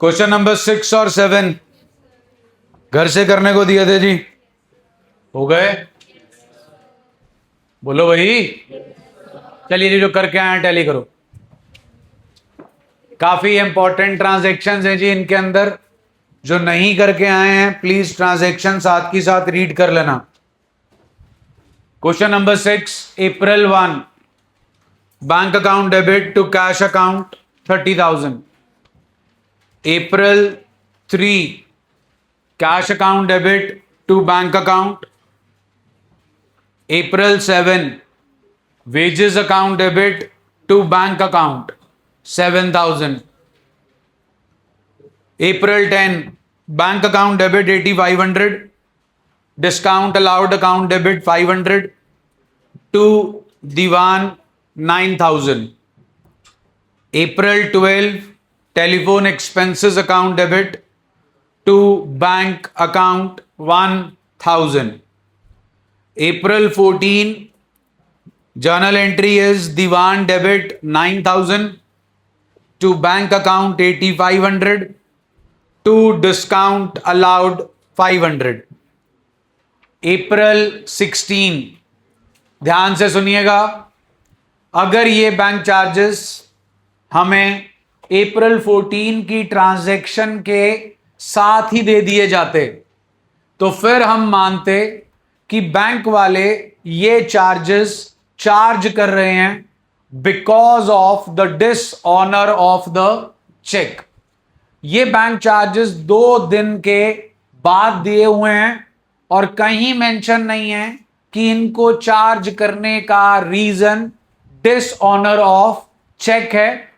Question number 6 और 7 घर से करने को दिए थे जी, हो गए? बोलो भाई। चलिए जी, जो करके आए टैली करो। काफी इंपॉर्टेंट ट्रांजैक्शंस हैं जी इनके अंदर। जो नहीं करके आए हैं प्लीज ट्रांजैक्शन साथ की साथ रीड कर लेना। Question number 6, April 1 bank account debit to cash account 30,000। April 3 cash account debit to bank account. April 7 wages account debit to bank account 7,000। April 10 bank account debit 8,500, discount allowed account debit 500 to Diwan 9,000। April 12 telephone expenses account debit to bank account 1,000। April 14 journal entry is Diwan debit 9,000 to bank account 8,500 to discount allowed 500। April 16 ध्यान से सुनिएगा, अगर ये bank charges हमें April 14 की transaction के साथ ही दे दिए जाते तो फिर हम मानते कि बैंक वाले ये चार्जेस चार्ज कर रहे हैं because of the dishonour of the cheque. ये बैंक चार्जेस 2 दिन के बाद दिए हुए हैं और कहीं मेंशन नहीं है कि इनको चार्ज करने का रीजन डिसऑनर ऑफ चेक है।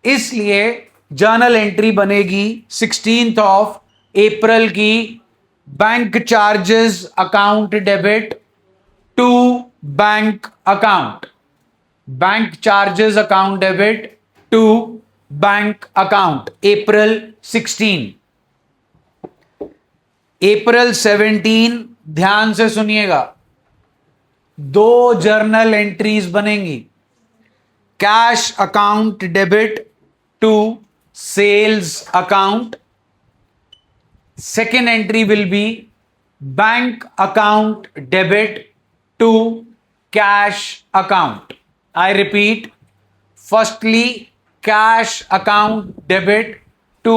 इसलिए जर्नल एंट्री बनेगी 16 अप्रैल की, bank charges account debit to bank account. Bank charges account debit to bank account April 16। April 17 ध्यान से सुनिएगा, 2 जर्नल एंट्रीज बनेंगी। Cash account debit to sales account. Second entry will be bank account debit to cash account. I repeat, firstly cash account debit to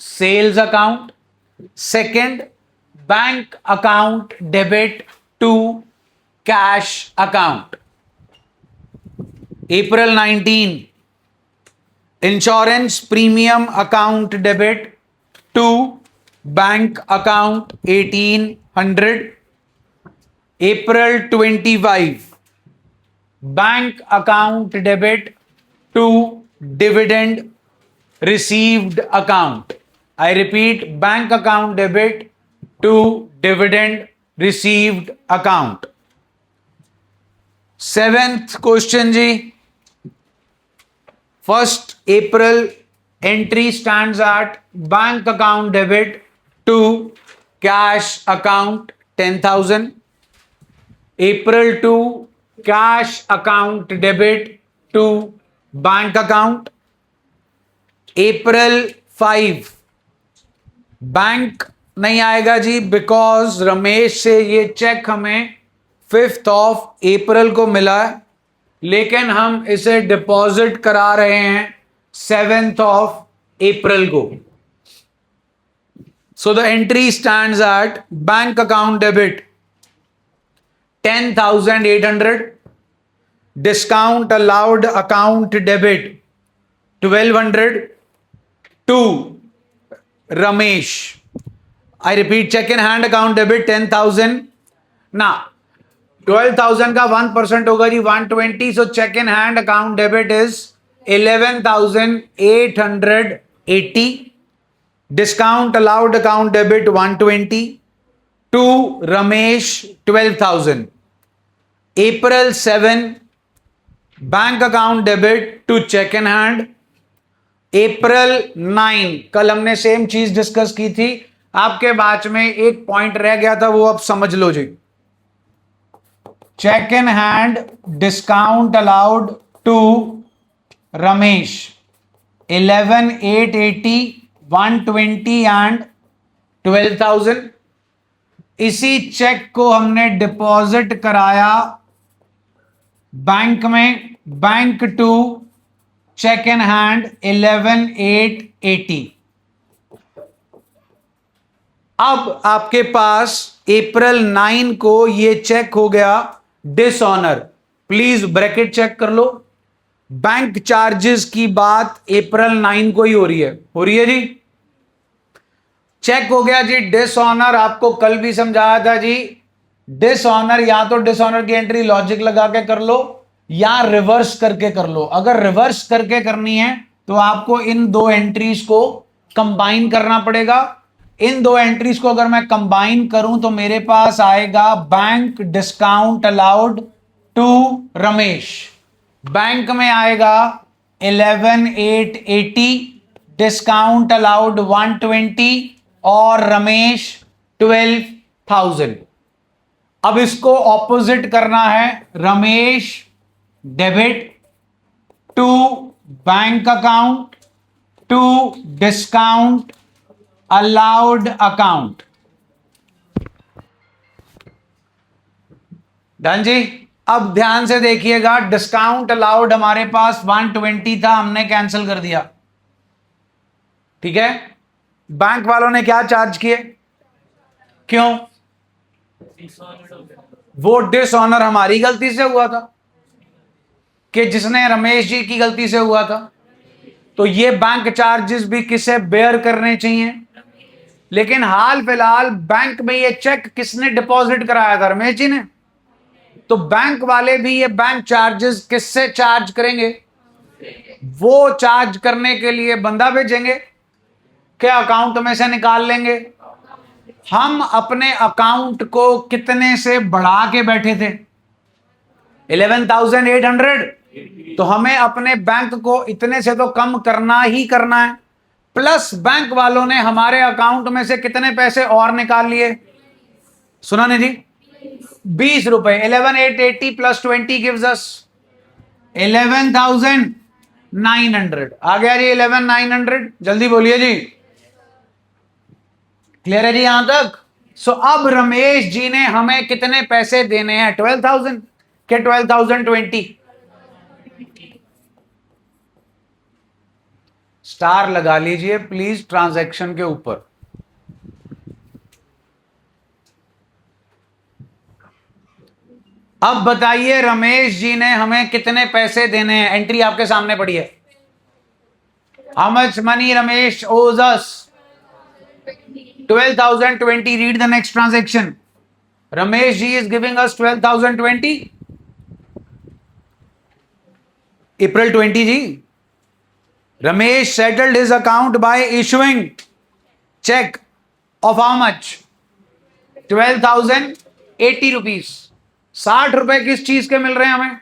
sales account. Second, bank account debit to cash account. April 19 insurance premium account debit to bank account 1,800। April 25 bank account debit to dividend received account. I repeat, bank account debit to dividend received account. 7th question जी, 1st April entry stands at bank account debit to cash account 10,000। April 2 cash account debit to bank account। April 5 bank नहीं आएगा जी because Ramesh से ये check हमें 5th April को मिला है, लेकिन हम इसे डिपॉजिट करा रहे हैं 7th April को। So the entry stands at bank account debit 10,800, discount allowed account debit 1,200 to Ramesh। I repeat, check in hand account debit 10,000। ना 12,000 का 1% होगा जी 120, so check in hand account debit is 11,880। Discount allowed account debit 120 to Ramesh 12,000। April 7 bank account debit to cheque in hand. April 9 कल हमने same चीज discuss की थी, आपके बैच में एक पॉइंट रह गया था, वो अब समझ लो जी। Cheque in hand discount allowed to Ramesh 11,880, 120 and 12,000। इसी चेक को हमने डिपॉजिट कराया बैंक में, bank to cheque in hand 11,880। अब आपके पास अप्रैल 9 को ये चेक हो गया डिसऑनर। प्लीज ब्रैकेट चेक कर लो। बैंक चार्जेस की बात अप्रैल 9 को ही हो रही है जी। चेक हो गया जी डिसऑनर। आपको कल भी समझाया था जी, डिसऑनर या तो डिसऑनर की एंट्री लॉजिक लगा के कर लो या रिवर्स करके कर लो। अगर रिवर्स करके करनी है तो आपको इन दो एंट्रीज को कंबाइन करना पड़ेगा। इन दो एंट्रीज को अगर मैं कंबाइन करूं तो मेरे पास आएगा bank discount allowed to Ramesh. Bank में आएगा 11,880, डिस्काउंट अलाउड 120 और रमेश 12,000। अब इसको ऑपोजिट करना है। Ramesh debit to bank account to discount allowed account. Done जी। अब ध्यान से देखिएगा, डिस्काउंट अलाउड हमारे पास 120 था, हमने कैंसिल कर दिया। ठीक है। बैंक वालों ने क्या चार्ज किए? क्यों? वो डिसऑनर हमारी गलती से हुआ था कि जिसने रमेश जी की गलती से हुआ था, तो ये बैंक चार्जेस भी किसे बेयर करने चाहिए? लेकिन हाल फिलहाल बैंक में ये चेक किसने डिपॉजिट कराया था? रमेश जी ने। तो बैंक वाले भी ये बैंक चार्जेस किससे चार्ज करेंगे? वो चार्ज करने के लिए बंदा भेजेंगे क्या अकाउंट में से निकाल लेंगे? हम अपने अकाउंट को कितने से बढ़ा के बैठे थे? 11,800। तो हमें अपने बैंक को इतने से तो कम करना ही करना है। प्लस बैंक वालों ने हमारे अकाउंट में से कितने पैसे और निकाल लिए? सुना नहीं जी? 20 रुपए। 11,880 प्लस 20 गिव्स अस 11,900। आ गया जी 11,900। जल्दी बोलिए जी। क्लियर है जी यहां तक? सो अब रमेश जी ने हमें कितने पैसे देने हैं? 12,000 के 12,020। स्टार लगा लीजिए प्लीज ट्रांजैक्शन के ऊपर। अब बताइए रमेश जी ने हमें कितने पैसे देने हैं? एंट्री आपके सामने पड़ी है। How much money Ramesh owes us? 12,020। Read the next transaction. Ramesh ji is giving us 12,020 April 20 ji. Ramesh settled his account by issuing cheque of how much? 12,080 rupees. 60 रुपए किस चीज के मिल रहे हैं हमें?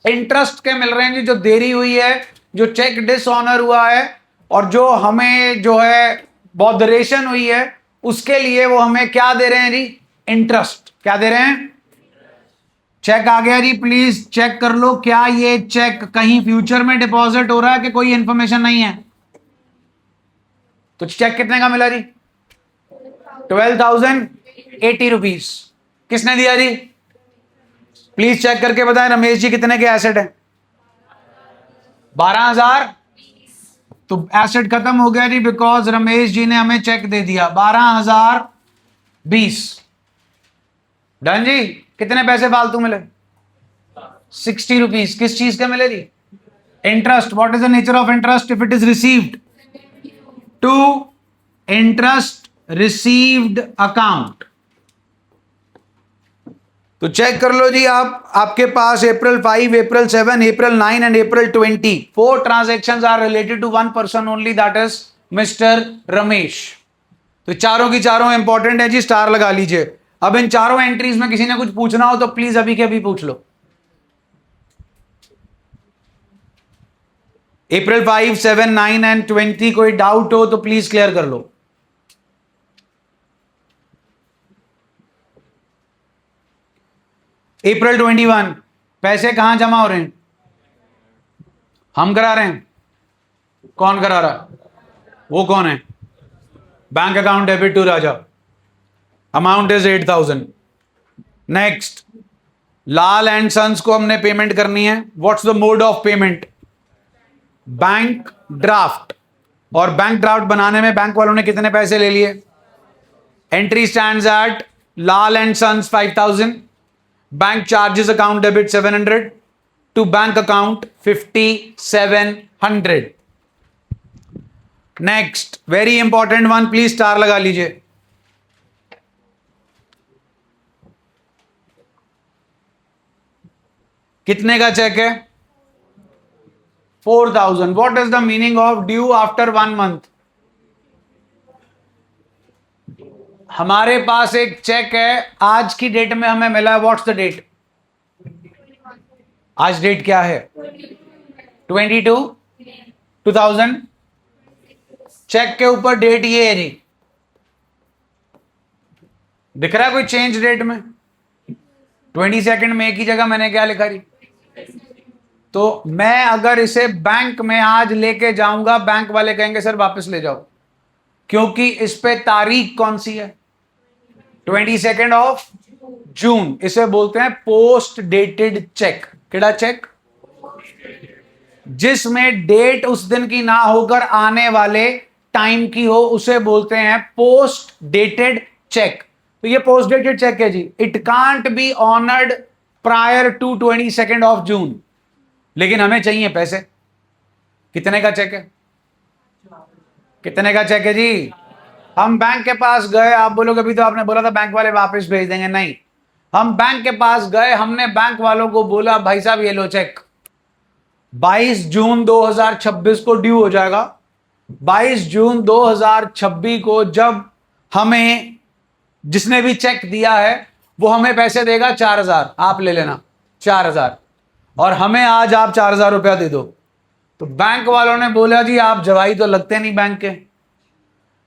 इंटरेस्ट के मिल रहे हैं जी। जो देरी हुई है, जो चेक डिसऑनर हुआ है और जो हमें जो है बॉदरेशन हुई है, उसके लिए वो हमें क्या दे रहे हैं जी? इंटरेस्ट। क्या दे रहे हैं? चेक आ गया जी। प्लीज चेक कर लो, क्या ये चेक कहीं फ्यूचर में डिपॉजिट हो रहा है कि कोई इंफॉर्मेशन नहीं है? तो चेक कितने का मिला जी? 12,080 रुपीज। किसने दिया जी? प्लीज चेक करके बताएं रमेश जी कितने के एसेट है? 12,000। तो एसेट खत्म हो गया जी, बिकॉज रमेश जी ने हमें चेक दे दिया 12,020। डन जी। कितने पैसे फालतू मिले? 60 रुपीज। किस चीज के मिले जी? Interest. What is the nature of interest if it is received? To interest received account. तो चेक कर लो जी आप। आपके पास April 5, April 7, April 9 and April 20 4 transactions are related to one person only, that is mister Ramesh. तो चारों की चारों इंपॉर्टेंट है जी, स्टार लगा लीजिए। अब इन चारों एंट्रीज में किसी ने कुछ पूछना हो तो प्लीज अभी के अभी पूछ लो। अप्रैल 5, 7, 9 एंड 20 कोई डाउट हो तो प्लीज क्लियर कर लो। अप्रैल 21 पैसे कहां जमा हो रहे हैं? हम करा रहे हैं। कौन करा रहा? वो कौन है? Bank account debit to Raja, amount is 8,000। Next, Lal and sons को हमने पेमेंट करनी है। What's the mode of payment? Bank draft. और बैंक ड्राफ्ट बनाने में बैंक वालों ने कितने पैसे ले लिए? Entry stands at Lal and sons 5,000, bank charges account debit 700 to bank account 5,700। Next, very important one, please star लगा लीजिए। कितने का चेक है? 4,000। What is the meaning of due after 1 month? हमारे पास एक चेक है, आज की डेट में हमें मिला है। What's the date? आज डेट क्या है? 22/2000। चेक के ऊपर डेट ये है जी, दिख रहा है कोई चेंज डेट में? 22 मई की जगह मैंने क्या लिखा जी? तो मैं अगर इसे बैंक में आज लेके जाऊंगा, बैंक वाले कहेंगे सर वापस ले जाओ, क्योंकि इस पे तारीख कौन सी है? 22 जून। इसे बोलते हैं पोस्ट डेटेड चेक। केड़ा चेक? जिसमें डेट उस दिन की ना होकर आने वाले टाइम की हो, उसे बोलते हैं पोस्ट डेटेड चेक। तो ये पोस्ट डेटेड चेक है जी। It can't be honoured prior to 22 June, लेकिन हमें चाहिए पैसे। कितने का चेक है? कितने का चेक है जी? हम बैंक के पास गए, आप बोलोगे अभी तो आपने बोला था बैंक वाले वापस भेज देंगे। नहीं, हम बैंक के पास गए, हमने बैंक वालों को बोला भाई साहब ये लो चेक, 22 जून 2026 को ड्यू हो जाएगा। 22 जून 2026 को जब हमें जिसने भी चेक दिया है वो हमें पैसे देगा 4,000, आप ले लेना 4,000, और हमें आज आप 4,000 रुपया दे दो। तो बैंक वालों ने बोला जी आप जवाई तो लगते नहीं बैंक के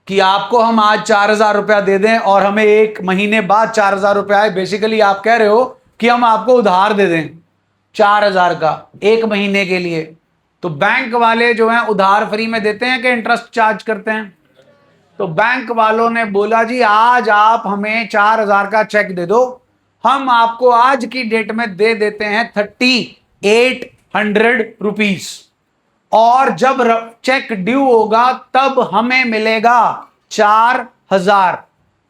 कि आपको हम आज 4,000 रुपया दे दें और हमें 1 महीने बाद 4,000 रुपया आए। बेसिकली आप कह रहे हो कि हम आपको उधार दे दें 4,000 का 1 महीने के लिए। तो बैंक वाले जो हैं उधार फ्री में देते हैं कि इंटरेस्ट चार्ज करते हैं? तो बैंक वालों ने बोला जी आज आप हमें 4,000 का चेक दे दो, हम आपको आज की डेट में दे देते हैं 3,800 रुपीज, और जब चेक ड्यू होगा तब हमें मिलेगा 4,000।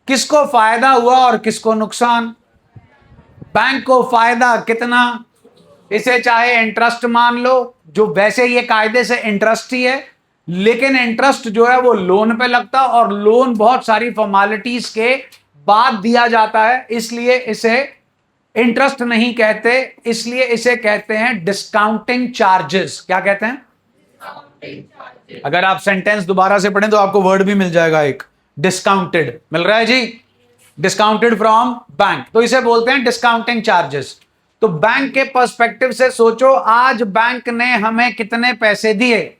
किसको फायदा हुआ और किसको नुकसान? बैंक को फायदा कितना? इसे चाहे इंटरेस्ट मान लो, जो वैसे ये कायदे से इंटरेस्ट ही है, लेकिन इंटरेस्ट जो है वो लोन पे लगता, और लोन बहुत सारी फॉर्मेलिटीज के बाद दिया जाता है, इसलिए इसे इंटरेस्ट नहीं कहते, इसलिए इसे कहते हैं डिस्काउंटिंग चार्जेस। क्या कहते हैं? अगर आप सेंटेंस दोबारा से पढ़ें तो आपको वर्ड भी मिल जाएगा, एक डिस्काउंटेड मिल रहा है जी, डिस्काउंटेड फ्रॉम बैंक, तो इसे बोलते हैं डिस्काउंटिंग चार्जेस। तो बैंक के पर्सपेक्टिव से सोचो, आज बैंक ने हमें कितने पैसे दिए?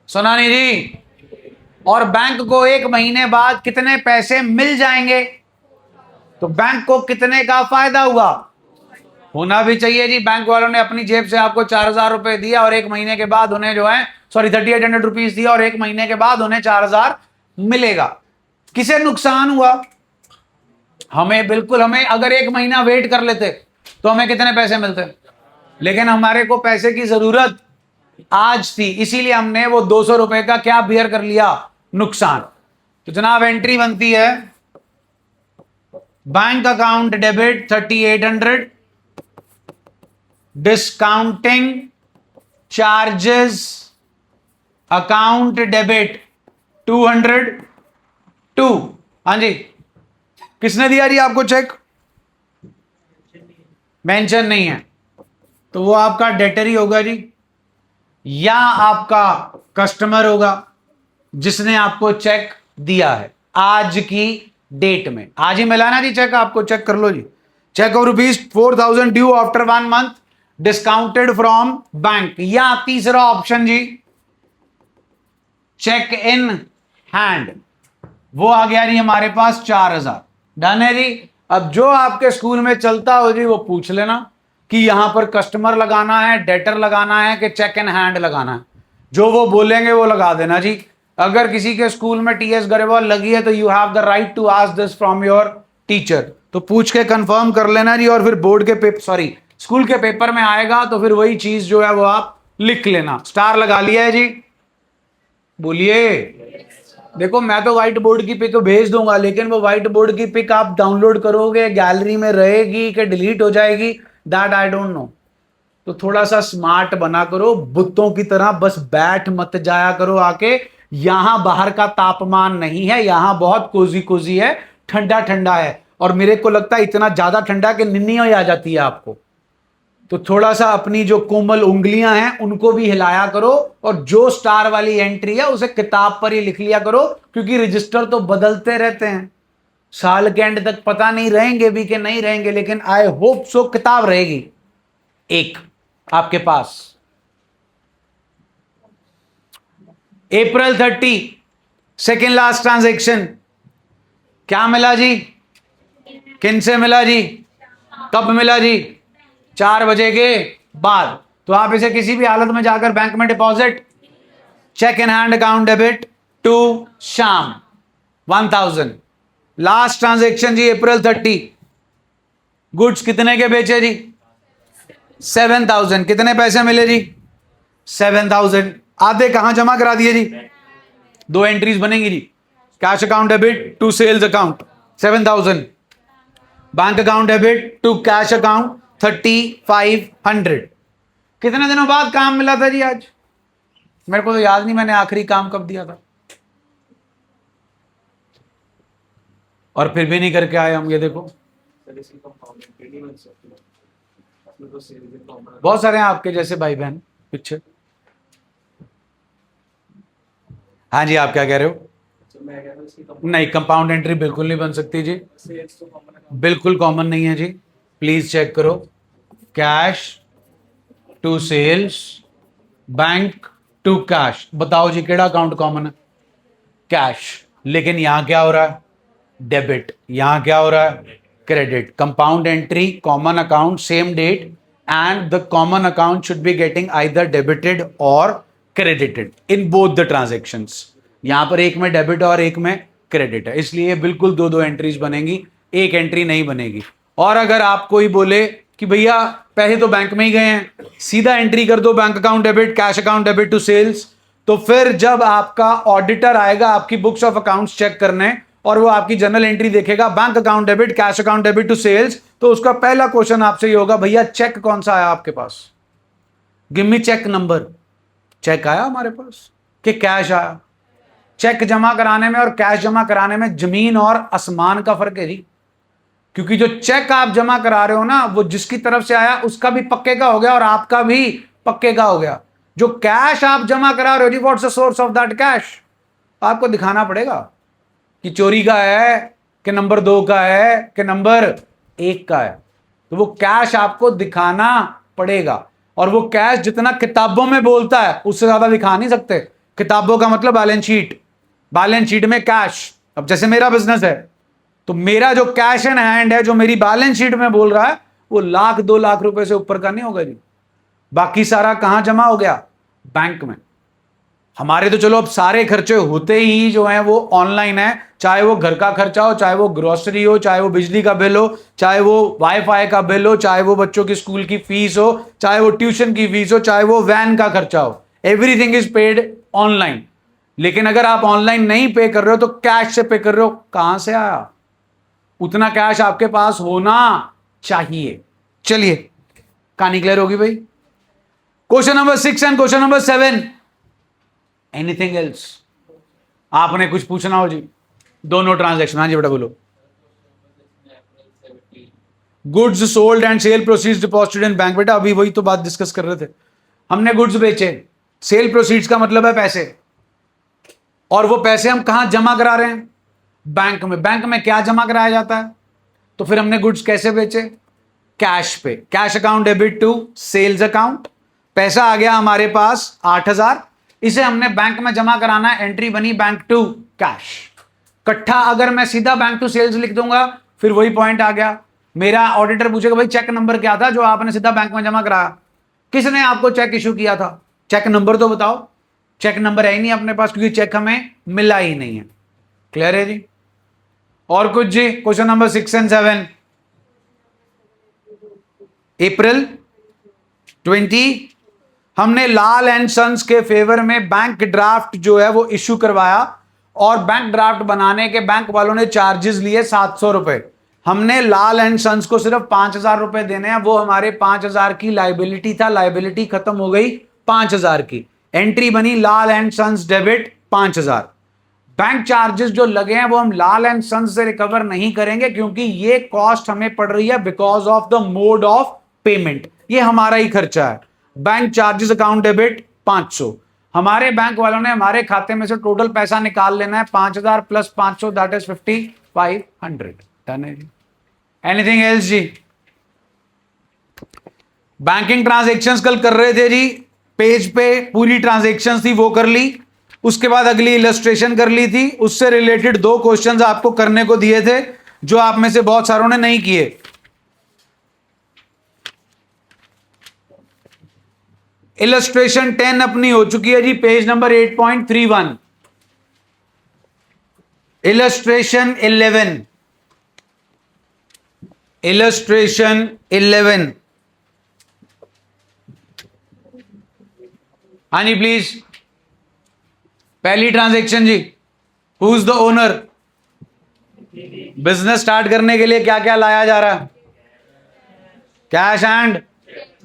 सुना नहीं जी? और बैंक को 1 महीने बाद कितने पैसे मिल जाएंगे? तो बैंक को कितने का फायदा हुआ? होना भी चाहिए जी। बैंक वालों ने अपनी जेब से आपको 4,000 रुपए दिया और 1 महीने के बाद उन्हें जो है 3,800 रुपीज दिया और 1 महीने के बाद उन्हें 4,000 मिलेगा। किसे नुकसान हुआ? हमें। बिल्कुल, हमें अगर 1 महीना वेट कर लेते तो हमें कितने पैसे मिलते, लेकिन हमारे को पैसे की जरूरत आज थी, इसीलिए हमने वो 200 रुपए का क्या बियर कर लिया? नुकसान। तो जनाब एंट्री बनती है bank account debit 3,800, discounting charges account debit 202। हाँ जी, किसने दिया जी आपको चेक? मेंशन नहीं है, तो वो आपका डेटर ही होगा जी, या आपका कस्टमर होगा जिसने आपको चेक दिया है आज की डेट में। आज ही मिला ना जी चेक आपको, चेक कर लो जी। Cheque of ₹4,000 due after 1 month, discounted from bank. या तीसरा ऑप्शन जी, चेक इन हैंड, वो आ गया जी हमारे पास 4,000। डन है जी। अब जो आपके स्कूल में चलता हो जी वो पूछ लेना कि यहां पर कस्टमर लगाना है, डेटर लगाना है कि चेक इन हैंड लगाना है। जो वो बोलेंगे वो लगा देना जी। अगर किसी के स्कूल में टीएस गरेवाल लगी है तो you have the right to ask this from your teacher, तो पूछ के कंफर्म कर लेना जी। और फिर बोर्ड के पेपर, सॉरी स्कूल के पेपर में आएगा तो फिर वही चीज जो है वो आप लिख लेना। स्टार लगा लिया है जी, बोलिए। देखो मैं तो व्हाइट बोर्ड की पिक भेज दूंगा, लेकिन वो व्हाइट बोर्ड की पिक आप डाउनलोड करोगे, गैलरी में रहेगी कि डिलीट हो जाएगी, दैट आई डोंट नो। तो थोड़ा सा स्मार्ट बना करो, बुत्तों की तरह बस बैठ मत जाया करो आके। यहां बाहर का तापमान नहीं है, यहां बहुत कोजी कोजी है, ठंडा ठंडा है, और मेरे को लगता है इतना ज्यादा ठंडा कि निन्नी आ जाती है आपको। तो थोड़ा सा अपनी जो कोमल उंगलियां हैं उनको भी हिलाया करो, और जो स्टार वाली एंट्री है उसे किताब पर ही लिख लिया करो, क्योंकि रजिस्टर तो बदलते रहते हैं, साल के एंड तक पता नहीं रहेंगे भी कि नहीं रहेंगे, लेकिन आई होप सो किताब रहेगी एक आपके पास। April 30 सेकेंड लास्ट ट्रांजेक्शन, क्या मिला जी, किन से मिला जी, कब मिला जी, 4 बजे के बाद। तो आप इसे किसी भी हालत में जाकर बैंक में deposit, cheque in hand account debit to Shyam 1000। Last transaction जी April 30, गुड्स कितने के बेचे जी, 7000। कितने पैसे मिले जी, 7000। आधे कहां जमा करा दिए जी, 2 एंट्रीज बनेंगी जी, cash account debit to sales account 7000, bank account debit to cash account 3500। कितने दिनों बाद काम मिला था जी आज, मेरे को तो याद नहीं मैंने आखिरी काम कब दिया था, और फिर भी नहीं करके आए हम। ये देखो बहुत सारे हैं आपके जैसे भाई बहन पीछे। हाँ जी, आप क्या कह रहे हो? नहीं, कंपाउंड एंट्री बिल्कुल नहीं बन सकती जी, बिल्कुल कॉमन नहीं है जी। प्लीज चेक करो, cash to sales, bank to cash. बताओ जी केड़ा अकाउंट कॉमन है, कैश। लेकिन यहां क्या हो रहा है, डेबिट। यहां क्या हो रहा है, credit. Compound entry, common account, same date, and the common account should be getting either debited और credited in both the transactions. यहां पर एक में डेबिट और एक में क्रेडिट है, इसलिए बिल्कुल 2-2 एंट्रीज बनेंगी, एक एंट्री नहीं बनेगी। और अगर आप कोई बोले कि भैया पैसे तो बैंक में ही गए हैं, सीधा एंट्री कर दो bank account debit, cash account debit to sales, तो फिर जब आपका ऑडिटर आएगा आपकी बुक्स ऑफ अकाउंट्स चेक करने और वो आपकी जनरल एंट्री देखेगा bank account debit, cash account debit to sales, तो उसका पहला क्वेश्चन आपसे ये होगा, भैया चेक कौन सा आया आपके पास, give me cheque number. Cheque आया हमारे पास कि कैश आया? चेक जमा कराने में और कैश जमा कराने में जमीन और आसमान का फर्क है जी। क्योंकि जो चेक आप जमा करा रहे हो ना, वो जिसकी तरफ से आया उसका भी पक्के का हो गया और आपका भी पक्के का हो गया। जो कैश आप जमा करा रहे हो जी, what's the source of that cash, आपको दिखाना पड़ेगा कि चोरी का है कि नंबर 2 का है कि नंबर 1 का है। तो वो कैश आपको दिखाना पड़ेगा, और वो कैश जितना किताबों में बोलता है उससे ज्यादा दिखा नहीं सकते। किताबों का मतलब बैलेंस शीट, बैलेंस शीट में कैश। अब जैसे मेरा बिजनेस है तो मेरा जो कैश इन हैंड है, जो मेरी बैलेंस शीट में बोल रहा है, वो 1,00,000-2 लाख रुपए से ऊपर का नहीं होगा जी। बाकी सारा कहां जमा हो गया, बैंक में। हमारे तो चलो अब सारे खर्चे होते ही जो हैं वो ऑनलाइन है, चाहे वो घर का खर्चा हो, चाहे वो ग्रोसरी हो, चाहे वो बिजली का बिल हो, चाहे वो वाईफाई का बिल हो, चाहे वो बच्चों की स्कूल की फीस हो, चाहे वो ट्यूशन की फीस हो, चाहे वो वैन का खर्चा हो, एवरीथिंग इज पेड ऑनलाइन। लेकिन अगर आप ऑनलाइन नहीं पे कर रहे हो तो कैश से पे कर रहे हो, कहां से आया? उतना कैश आपके पास होना चाहिए। चलिए, कहानी क्लियर होगी भाई। Question number 6 and question number 7, anything else? आपने कुछ पूछना हो जी, दोनों ट्रांजैक्शन। हाँ जी बेटा बोलो। Goods sold and sale proceeds deposited in bank. बेटा अभी वही तो बात डिस्कस कर रहे थे, हमने गुड्स बेचे, सेल प्रोसीड्स का मतलब है पैसे, और वो पैसे हम कहां जमा करा रहे हैं, बैंक में। बैंक में क्या जमा कराया जाता है? तो फिर हमने गुड्स कैसे बेचे, कैश पे, cash account debit to sales account. पैसा आ गया हमारे पास 8,000, इसे हमने बैंक में जमा कराना है, एंट्री बनी बैंक टू कैश। इकट्ठा अगर मैं सीधा बैंक टू सेल्स लिख दूंगा, फिर वही पॉइंट आ गया, मेरा ऑडिटर पूछेगा भाई चेक नंबर क्या था जो आपने सीधा बैंक में जमा कराया, किसने आपको चेक इशू किया था, चेक नंबर तो बताओ। चेक नंबर है ही नहीं अपने पास, क्योंकि चेक हमें मिला ही नहीं है। क्लियर है जी? और कुछ जी? Question number 6 and 7। अप्रैल 20 हमने लाल एंड सन्स के फेवर में बैंक ड्राफ्ट जो है वो इश्यू करवाया, और बैंक ड्राफ्ट बनाने के बैंक वालों ने चार्जेस लिए 700 रुपए। हमने लाल एंड सन्स को सिर्फ 5000 रुपए देने हैं, वो हमारे 5000 की लाइबिलिटी था, लाइबिलिटी खत्म हो गई 5000 की। एंट्री बनी Lal and sons debit 5000। Bank charges जो लगे हैं वो हम लाल एंड सन्स से रिकवर नहीं करेंगे, क्योंकि ये कॉस्ट हमें पड़ रही है because of the mode of payment, ये हमारा ही खर्चा है। Bank charges account debit 500। हमारे बैंक वालों ने हमारे खाते में से टोटल पैसा निकाल लेना है 5000 प्लस 500, दैट इज 5500। डन है जी? एनीथिंग एल्स जी? बैंकिंग ट्रांजेक्शन्स कल कर रहे थे जी, पेज पे पूरी ट्रांजेक्शन्स थी वो कर ली, उसके बाद अगली इलस्ट्रेशन कर ली थी, उससे रिलेटेड 2 क्वेश्चंस आपको करने को दिए थे जो आप में से बहुत सारों ने नहीं किए। इलस्ट्रेशन 10 अपनी हो चुकी है जी, पेज नंबर 8.31। Illustration 11, illustration 11। हाँ जी प्लीज। पहली ट्रांजैक्शन जी, who is the owner? Business start करने के लिए क्या क्या लाया जा रहा है? कैश एंड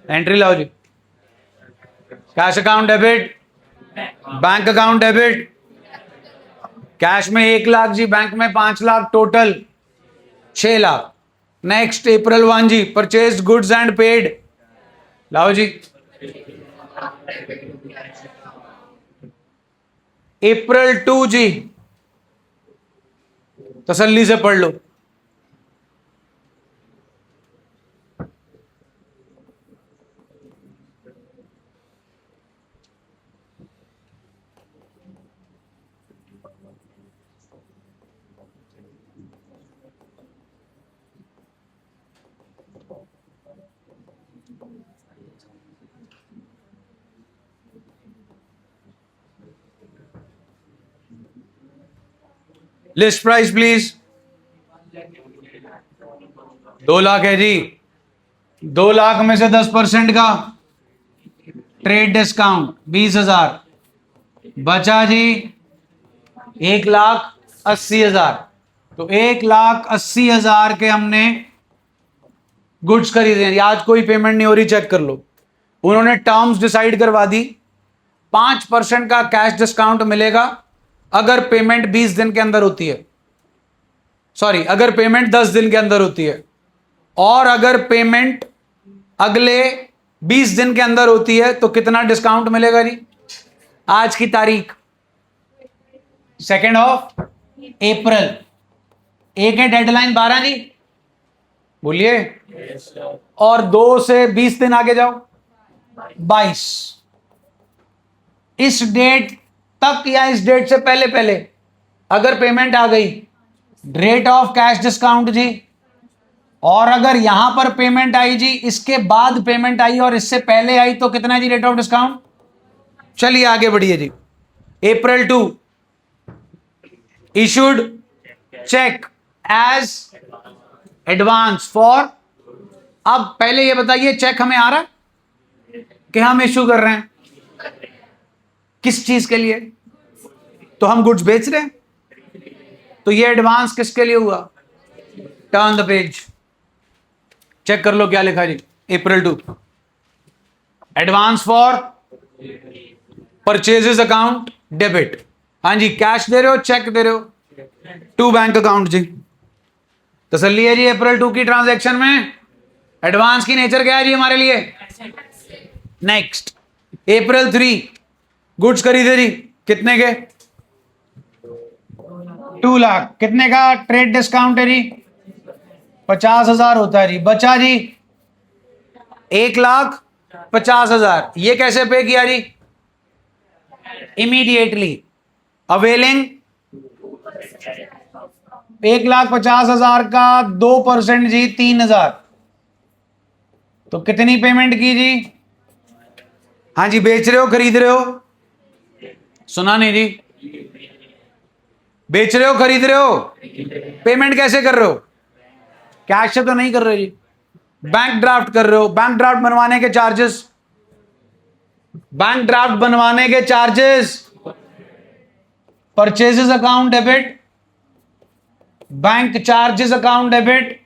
एंट्री लाओ जी। Cash account debit, bank account debit. Cash में 1 लाख जी, बैंक में 5 lakh, total 6 lakh. Next April 1 जी, परचेज गुड्स एंड पेड, लाओ जी। अप्रैल 2 जी, तसल्ली से पढ़ लो। List price please. 2 लाख है जी। 2 लाख में से 10% का ट्रेड डिस्काउंट 20,000 बचा जी 1,80,000। तो 1,80,000 के हमने गुड्स खरीदे। आज कोई पेमेंट नहीं हो रही, चेक कर लो। उन्होंने टर्म्स डिसाइड करवा दी, 5% का कैश डिस्काउंट मिलेगा अगर पेमेंट 20 दिन के अंदर होती है, सॉरी अगर पेमेंट 10 दिन के अंदर होती है, और अगर पेमेंट अगले 20 दिन के अंदर होती है तो कितना डिस्काउंट मिलेगा जी? आज की तारीख 2 अप्रैल, एक है डेडलाइन 12 जी, बोलिए। और 2 से 20 दिन आगे जाओ, 22। इस डेट तक या इस डेट से पहले पहले अगर पेमेंट आ गई, रेट ऑफ कैश डिस्काउंट जी। और अगर यहां पर पेमेंट आई जी, इसके बाद पेमेंट आई और इससे पहले आई, तो कितना जी रेट ऑफ डिस्काउंट? चलिए आगे बढ़िए जी। अप्रैल 2 issued cheque as advance for. अब पहले ये बताइए, चेक हमें आ रहा है कि हम इशू कर रहे हैं? किस चीज के लिए? तो हम गुड्स बेच रहे हैं, तो ये एडवांस किसके लिए हुआ? टर्न द पेज, चेक कर लो क्या लिखा जी। अप्रैल 2 advance for purchases account debit. हाँ जी, कैश दे रहे हो, चेक दे रहे हो? टू बैंक अकाउंट जी। तसल्ली है जी? अप्रैल 2 की ट्रांजैक्शन में एडवांस की नेचर क्या है जी हमारे लिए? नेक्स्ट अप्रैल 3 गुड्स खरीदे जी, कितने के? 2 लाख। कितने का ट्रेड डिस्काउंट है जी? 50,000 होता है जी। बचा जी 1,50,000। ये कैसे पे किया जी? इमीडिएटली अवेलिंग 1,50,000 का 2% जी 3,000। तो कितनी पेमेंट की जी? हाँ जी, बेच रहे हो खरीद रहे हो? सुना नहीं जी? बेच रहे हो खरीद रहे हो? पेमेंट कैसे कर रहे हो? कैश से तो नहीं कर रहे जी, बैंक ड्राफ्ट कर रहे हो। बैंक ड्राफ्ट बनवाने के चार्जेस, बैंक ड्राफ्ट बनवाने के charges, purchases account debit, bank charges account debit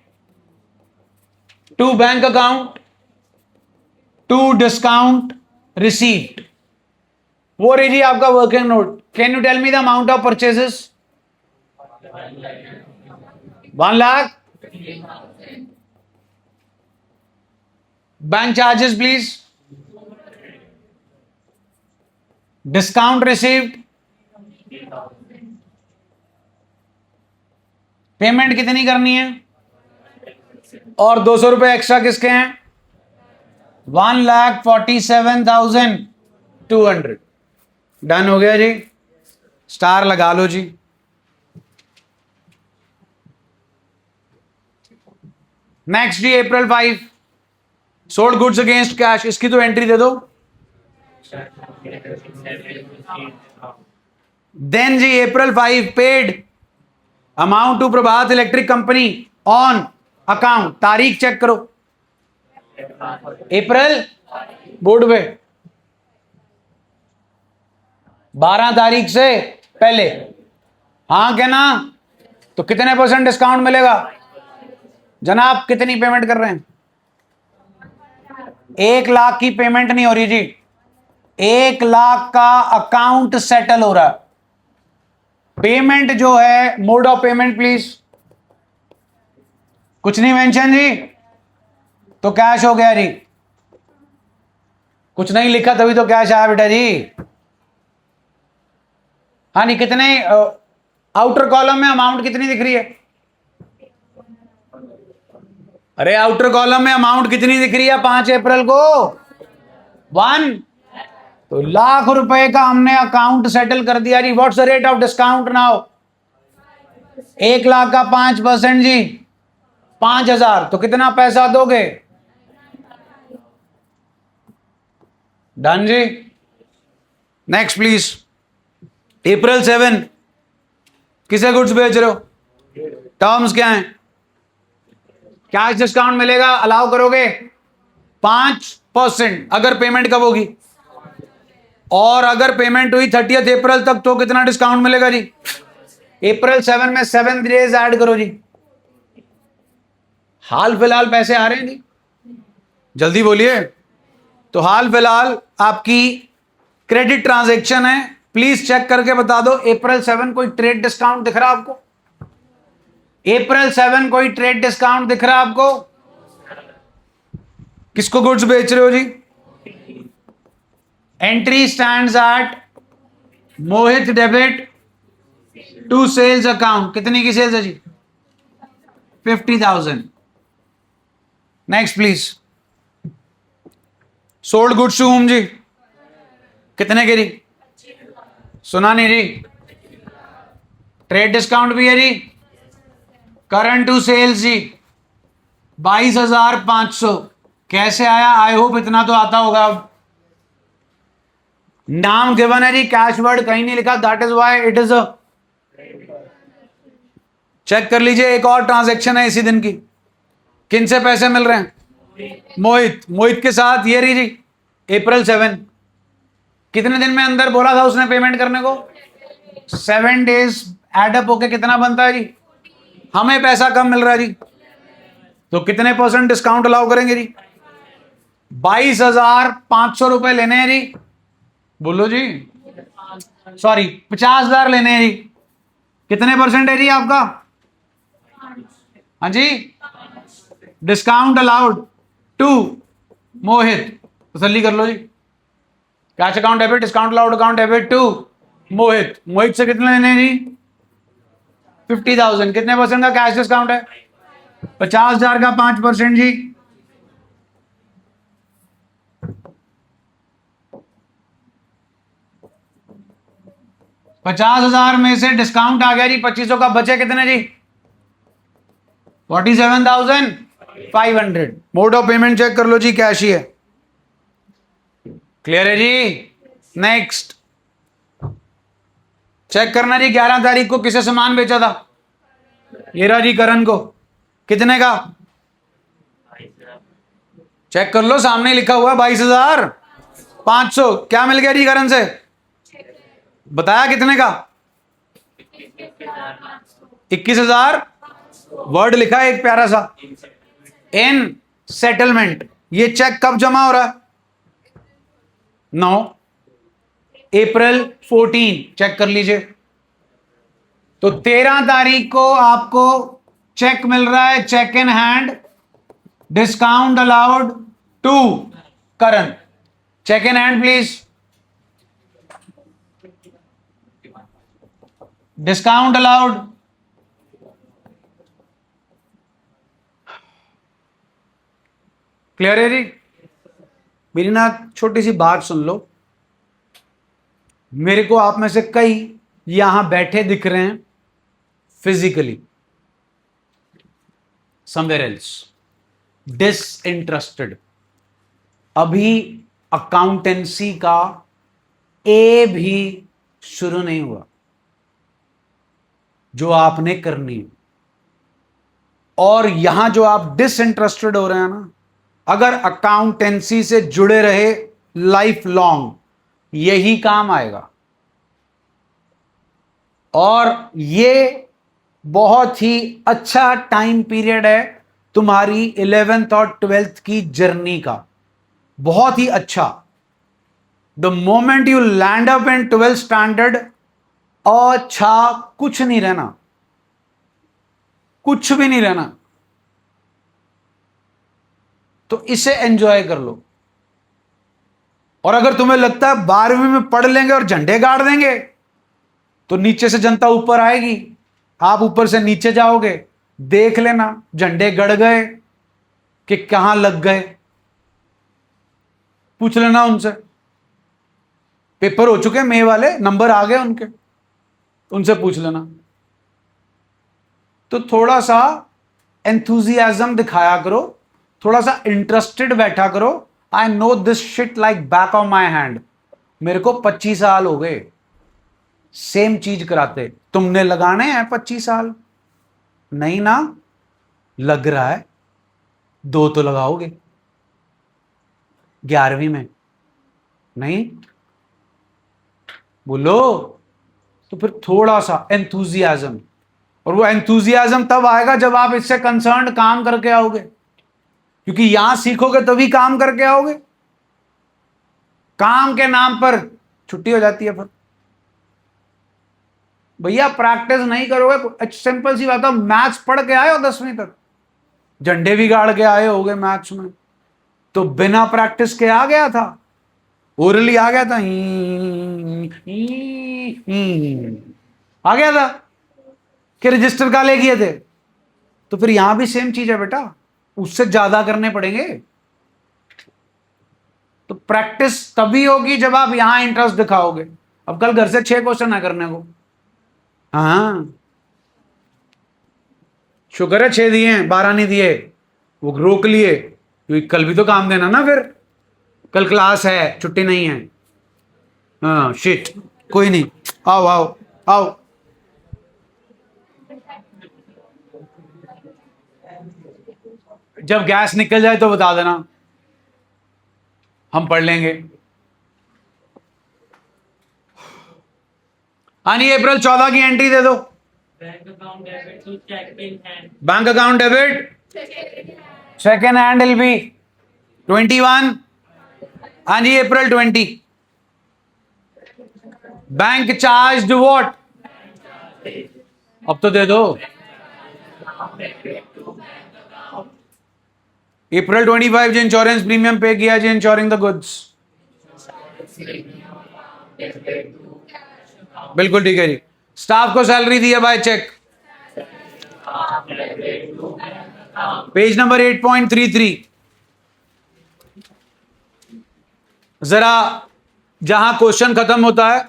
to bank account to discount receipt. वो रही जी आपका working note. Can you tell me the amount of purchases? 1 lakh. Bank charges please. Discount received. Payment कितनी करनी है? और 200 रुपए एक्स्ट्रा किसके हैं? 1,47,200। डन हो गया जी, स्टार लगा लो जी। नेक्स्ट जी April 5, sold goods against cash, इसकी तो एंट्री दे दो। देन जी April 5 paid amount to Prabhat electric company on account. तारीख चेक करो, अप्रैल बोर्ड पे 12 तारीख से पहले। हाँ क्या ना? तो कितने % डिस्काउंट मिलेगा जनाब? कितनी पेमेंट कर रहे हैं? 1 लाख की पेमेंट नहीं हो रही जी, 1 लाख का अकाउंट सेटल हो रहा है। पेमेंट जो है, मोड ऑफ पेमेंट प्लीज। कुछ नहीं मेंशन जी, तो कैश हो गया जी। कुछ नहीं लिखा तभी तो कैश आया बेटा जी। हाँ नहीं, कितने आउटर कॉलम में अमाउंट कितनी दिख रही है? अरे आउटर कॉलम में अमाउंट कितनी दिख रही है 5 अप्रैल को? 1। तो लाख रुपए का हमने अकाउंट सेटल कर दिया जी। What's the rate of discount now? 1 lakh का 5% जी, 5,000। तो कितना पैसा दोगे? डन जी। Next please. April 7 किसे गुड्स बेच रहे हो? टर्म्स क्या हैं? कैश डिस्काउंट मिलेगा, अलाउ करोगे 5%। अगर पेमेंट कब होगी? और अगर पेमेंट हुई 30 अप्रैल तक तो कितना डिस्काउंट मिलेगा जी? April 7 में 7 डेज ऐड करो जी। हाल फिलहाल पैसे आ रहे हैं जी, जल्दी बोलिए। तो हाल फिलहाल आपकी क्रेडिट ट्रांजैक्शन है, प्लीज चेक करके बता दो। April 7 कोई ट्रेड डिस्काउंट दिख रहा है आपको? April 7 कोई ट्रेड डिस्काउंट दिख रहा है आपको? किसको गुड्स बेच रहे हो जी? Entry stands at Mohit debit to sales account. कितनी की सेल्स है जी? 50,000। Next please. Sold goods to home जी, कितने की जी? सुना नहीं जी? ट्रेड डिस्काउंट भी है जी। करंट टू सेल्स जी 22,500। कैसे आया? आई होप इतना तो आता होगा। नाम गिवन है जी, कैश वर्ड कहीं नहीं लिखा, that is why it is a. Check कर लीजिए, एक और ट्रांजैक्शन है इसी दिन की। किन से पैसे मिल रहे हैं? मोहित। मोहित के साथ ये रही जी April 7। कितने दिन में अंदर बोला था उसने पेमेंट करने को? 7 डेज एडअप होके कितना बनता है जी? हमें पैसा कम मिल रहा है जी, तो कितने % डिस्काउंट अलाउ करेंगे जी? 22,500 रुपए लेने हैं जी। बोलो जी, सॉरी 50,000 लेने हैं जी। कितने % है जी आपका? हाँ जी, डिस्काउंट अलाउड टू मोहित। तसल्ली कर लो जी। Cash account debit, discount allowed account debit to Mohit. Mohit से कितने लेने हैं जी? 50,000। कितने % का कैश डिस्काउंट है? 50,000 का 5% जी। $50,000 में से डिस्काउंट आ गया जी 2500 का, बचे कितने जी? 47,500। मोड ऑफ पेमेंट चेक कर लो जी, कैश ही है। क्लियर है जी? नेक्स्ट चेक करना जी 11 तारीख को किसे सामान बेचा था? ये रहा जी करण को। कितने का? चेक कर लो, सामने लिखा हुआ 22,500। क्या मिल गया जी करण से? बताया कितने का? 21,000। वर्ड लिखा है एक प्यारा सा, इन सेटलमेंट। ये चेक कब जमा हो रहा है? 9 अप्रैल 14। चेक कर लीजिए। तो 13 तारीख को आपको चेक मिल रहा है, cheque in hand, discount allowed to Karan. Cheque in hand please, discount allowed. Clear है जी? मेरी ना छोटी सी बात सुन लो। मेरे को आप में से कई यहां बैठे दिख रहे हैं फिजिकली, समवेयर एल्स, डिसइंटरेस्टेड। अभी अकाउंटेंसी का ए भी शुरू नहीं हुआ जो आपने करनी है। और यहां जो आप डिसइंटरेस्टेड हो रहे हैं ना, अगर अकाउंटेंसी से जुड़े रहे लाइफ लॉन्ग, यही काम आएगा। और ये बहुत ही अच्छा टाइम पीरियड है तुम्हारी 11th और 12th की जर्नी का, बहुत ही अच्छा। The moment you land up in 12th standard, अच्छा कुछ नहीं रहना, कुछ भी नहीं रहना। तो इसे एंजॉय कर लो। और अगर तुम्हें लगता है 12वीं में पढ़ लेंगे और झंडे गाड़ देंगे, तो नीचे से जनता ऊपर आएगी, आप ऊपर से नीचे जाओगे, देख लेना झंडे गड़ गए कि कहां लग गए। पूछ लेना उनसे, पेपर हो चुके मई वाले, नंबर आ गए उनके, उनसे पूछ लेना। तो थोड़ा सा एंथुजियाज्म दिखाया करो, थोड़ा सा इंटरेस्टेड बैठा करो। I know this shit like back of my hand. मेरे को 25 साल हो गए सेम चीज कराते। तुमने लगाने हैं 25 साल? नहीं ना? लग रहा है 2 तो लगाओगे 11वीं में, नहीं? बोलो। तो फिर थोड़ा सा एंथुजियाज्म, और वो एंथुजियाज्म तब आएगा जब आप इससे कंसर्न काम करके आओगे, क्योंकि यहां सीखोगे तभी काम करके आओगे। काम के नाम पर छुट्टी हो जाती है फिर। भैया प्रैक्टिस नहीं करोगे, सिंपल सी बात है, मैथ्स पढ़ के आए हो 10वीं तक, झंडे भी गाड़ के आए होगे मैथ्स में, तो बिना प्रैक्टिस के आ गया था, ओरली आ गया था, आ गया था कि रजिस्टर काले किए थे। तो फिर यहां भी सेम चीज है बेटा, उससे ज्यादा करने पड़ेंगे। तो प्रैक्टिस तभी होगी जब आप यहां इंटरेस्ट दिखाओगे। अब कल घर से 6 क्वेश्चन है करने को, हाँ शुक्र है 6 दिए हैं, 12 नहीं दिए, वो रोक लिए, क्योंकि कल भी तो काम देना ना, फिर कल क्लास है, छुट्टी नहीं है। हाँ शिट, कोई नहीं, आओ आओ आओ। जब गैस निकल जाए तो बता देना, हम पढ़ लेंगे। हाँ जी, अप्रैल 14 की एंट्री दे दो। Bank account debit to cheque in hand, bank account debit second hand will be 21। हाँ जी, अप्रैल 20। Bank charge what? अब तो दे दो। अप्रैल 25 जो इंश्योरेंस प्रीमियम पे किया जी, इंश्योरिंग द गुड्स। बिल्कुल ठीक है जी। स्टाफ को सैलरी दी है बाय चेक, पेज नंबर 8.33। जरा जहां क्वेश्चन खत्म होता है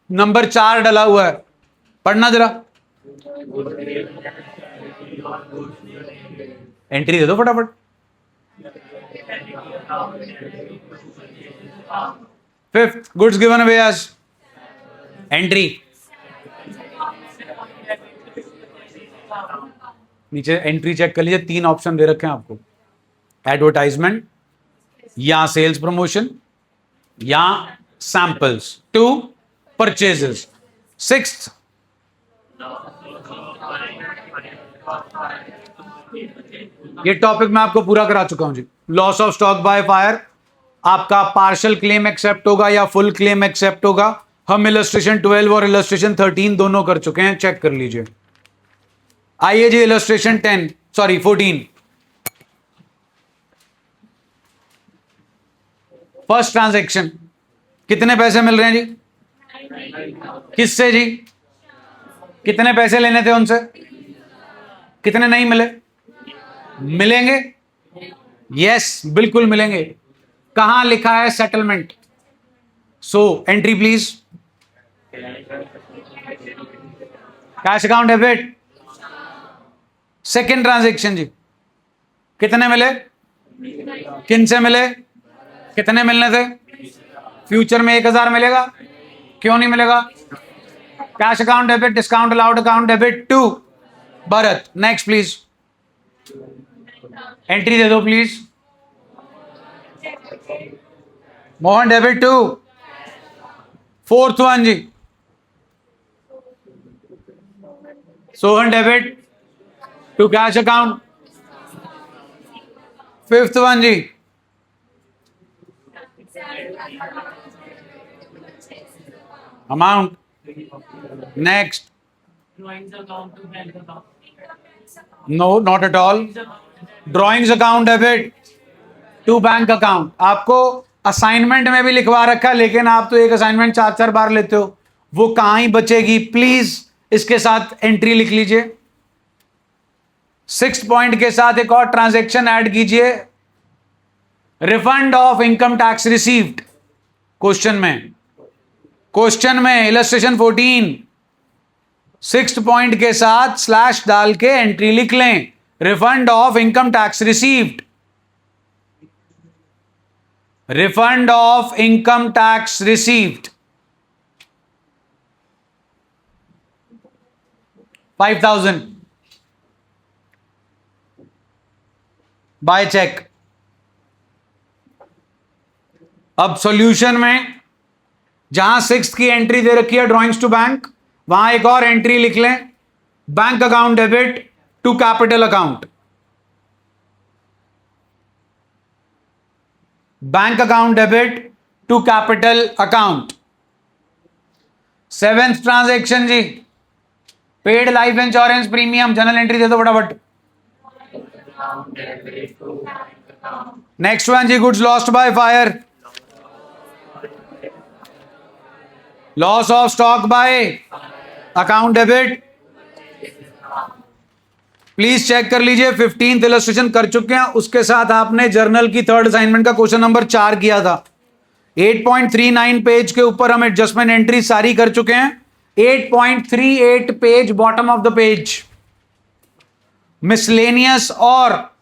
नंबर 4 डला हुआ है, पढ़ना जरा। एंट्री दे दो फटाफट। Fifth, goods given away as entry. नीचे एंट्री चेक कर लीजिए, 3 ऑप्शन दे रखे हैं आपको, एडवर्टाइजमेंट या सेल्स प्रमोशन या सैंपल्स टू परचेजेस। सिक्स्थ, ये टॉपिक मैं आपको पूरा करा चुका हूं जी। Loss of stock by fire, आपका पार्शियल क्लेम एक्सेप्ट होगा या फुल क्लेम एक्सेप्ट होगा। हम इलस्ट्रेशन 12 और इलस्ट्रेशन 13 दोनों कर चुके हैं, चेक कर लीजिए। आइए जी इलस्ट्रेशन 14। फर्स्ट ट्रांजैक्शन, कितने पैसे मिल रहे हैं जी? किससे जी? कितने पैसे लेने थे उनसे? कितने नहीं मिले? मिलेंगे, यस बिल्कुल मिलेंगे। कहां लिखा है settlement? So entry please, cash account debit. Second transaction जी, कितने मिले? किन से मिले? कितने मिलने थे? फ्यूचर में 1000 मिलेगा, क्यों नहीं मिलेगा? Cash account debit, discount allowed account debit to Bharat. Next please, entry दे दो please. Mohan debit to. Fourth one जी, Sohan debit to cash account. Fifth one जी, amount. Next, no not at all. Drawings account debit to bank account. आपको assignment में भी लिखवा रखा है, लेकिन आप तो एक असाइनमेंट 4-4 बार लेते हो, वो कहां ही बचेगी। प्लीज इसके साथ एंट्री लिख लीजिए। 6 पॉइंट के साथ एक और ट्रांजैक्शन ऐड कीजिए, refund of income tax received. Question में इलस्ट्रेशन 14 6 पॉइंट के साथ स्लैश डाल के एंट्री लिख लें, refund of income tax received. Refund of income tax received 5000 by cheque. अब सॉल्यूशन में जहां 6 की एंट्री दे रखी है ड्रॉइंग्स टू बैंक, वहां एक और एंट्री लिख लें, bank account debit to capital account. Bank account debit to capital account. 7th transaction जी, paid life insurance premium. Journal entry दे दो फटाफट। नेक्स्ट वन जी, goods lost by fire, loss of stock by account debit. Please check कर लीजिए, 15th illustration कर चुके हैं, उसके साथ आपने जर्नल की 3rd असाइनमेंट का क्वेश्चन नंबर 4 किया था। 8.39 पेज के ऊपर हम एडजस्टमेंट एंट्री सारी कर चुके हैं। 8.38 page, bottom of the page, miscellaneous और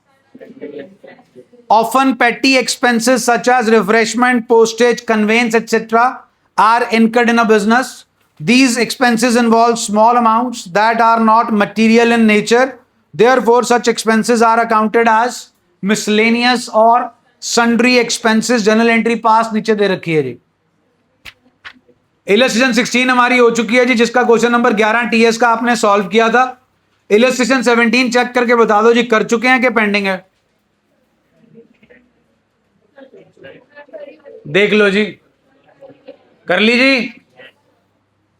often petty expenses such as refreshment, postage, conveyance, etc. are incurred in a business. These expenses involve small amounts that are not material in nature. Therefore, such expenses are accounted as miscellaneous or sundry expenses. Journal entry pass नीचे दे रखी है जी। Illustration 16 हमारी हो चुकी है जी, जिसका question number 11 TS का आपने सॉल्व किया था। इलस्ट्रेशन 17 चेक करके बता दो जी, कर चुके हैं कि पेंडिंग है? देख लो जी, कर ली जी,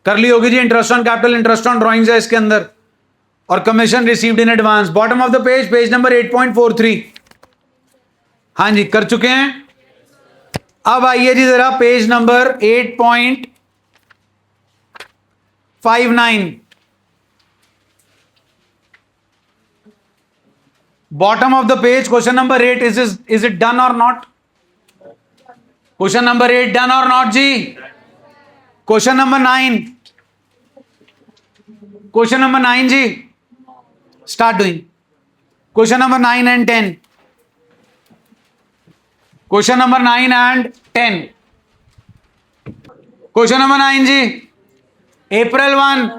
कर ली होगी जी। Interest on capital, interest on drawings है इसके अंदर, और commission received in advance. Bottom of the page, page number 8.43। हाँ जी, कर चुके हैं। अब आइए जी जरा page number 8.59, bottom of the page, question number 8। Is it done और नॉट? क्वेश्चन नंबर 8 डन और नॉट जी? क्वेश्चन नंबर 9, क्वेश्चन नंबर 9 जी, start doing. Question number 9 and 10, question number 9 and 10। Question number 9 जी, April 1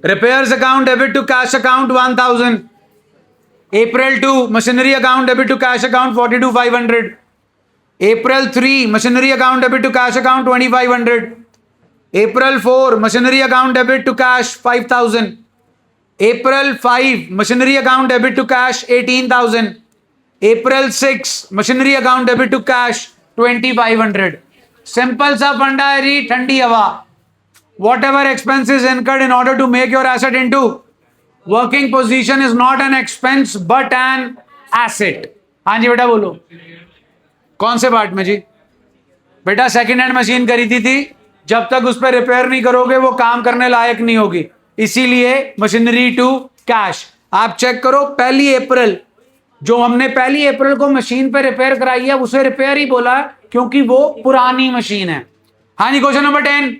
Repairs account debit to cash account 1000. April 2, machinery account debit to cash account 42,500. April 3, machinery account debit to cash account 2,500. April 4, machinery account debit to cash 5,000. April 5, machinery account debit to cash 18,000. April 6, machinery account debit to cash 2,500. Simple सा फंडा है जी, ठंडी हवा. Whatever expenses incurred in order to make your asset into working position is not an expense but an asset. हाँ जी बेटा बोलो. कौन से पार्ट में जी? बेटा सेकेंड हैंड मशीन खरीदी थी, जब तक उस पर रिपेयर नहीं करोगे वो काम करने लायक नहीं होगी. इसीलिए मशीनरी टू कैश. आप चेक करो, 1 अप्रैल जो हमने 1 अप्रैल को मशीन पे रिपेयर कराई है उसे रिपेयर ही बोला क्योंकि वो पुरानी मशीन है. हाँ जी, क्वेश्चन नंबर 10.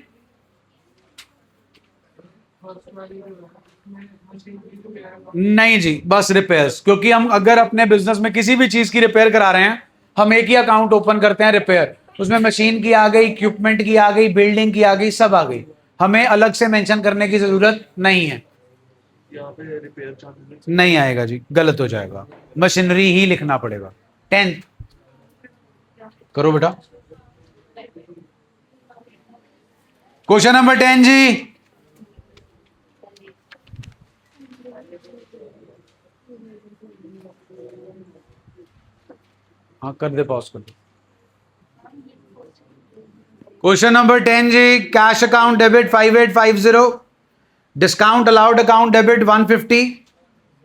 नहीं जी, बस रिपेयर्स. क्योंकि हम अगर अपने बिजनेस में किसी भी चीज की रिपेयर करा रहे हैं, हम एक ही अकाउंट ओपन करते हैं रिपेयर. उसमें मशीन की आ गई, इक्विपमेंट की आ गई, बिल्डिंग की आ गई, सब आ गई. हमें अलग से मेंशन करने की जरूरत नहीं है. यहाँ पे रिपेयर चार्ज नहीं आएगा जी, गलत हो जाएगा. मशीनरी ही लिखना पड़ेगा. 10th करो बेटा. क्वेश्चन नंबर 10 जी. हाँ कर दे, पॉज कर दे. क्वेश्चन नंबर 10 जी. Cash account debit 5850. Discount allowed account debit 150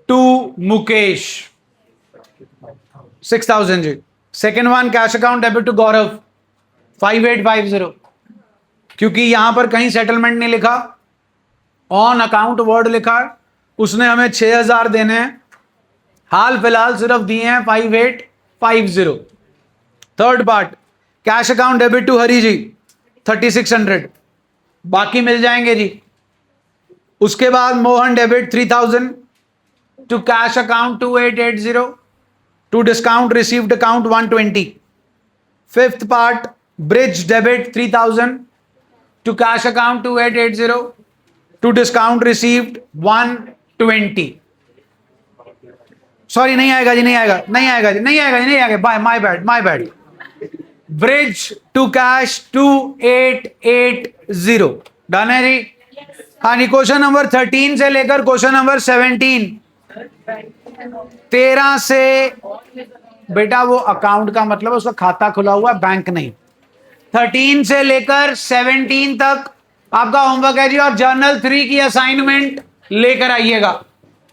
to Mukesh 6,000 जी. Second one cash account debit to Gaurav 5850. क्योंकि यहां पर कहीं सेटलमेंट नहीं लिखा, ऑन अकाउंट वर्ड लिखा है, उसने हमें 6,000 देने हैं. हाल फिलहाल सिर्फ दिए हैं 5850. Third part cash account debit to Hari ji 3600, बाकी मिल जाएंगे जी. उसके बाद Mohan debit 3000 to cash account 2880 to discount received account 120. Fifth part Brij debit 3000 to cash account 2880 to discount received 120. Sorry नहीं आएगा जी, नहीं आएगा, नहीं आएगा जी, नहीं आएगा जी, नहीं आएगा. Bye, my bad, my bad. Bridge to cash 2880. Done है जी. हाँ जी. क्वेश्चन नंबर 13 से लेकर क्वेश्चन नंबर 17. 13 से बेटा वो अकाउंट का मतलब उसका खाता खुला हुआ, बैंक नहीं. 13 से लेकर 17 तक आपका होमवर्क है जी. और जर्नल 3 की असाइनमेंट लेकर आइएगा.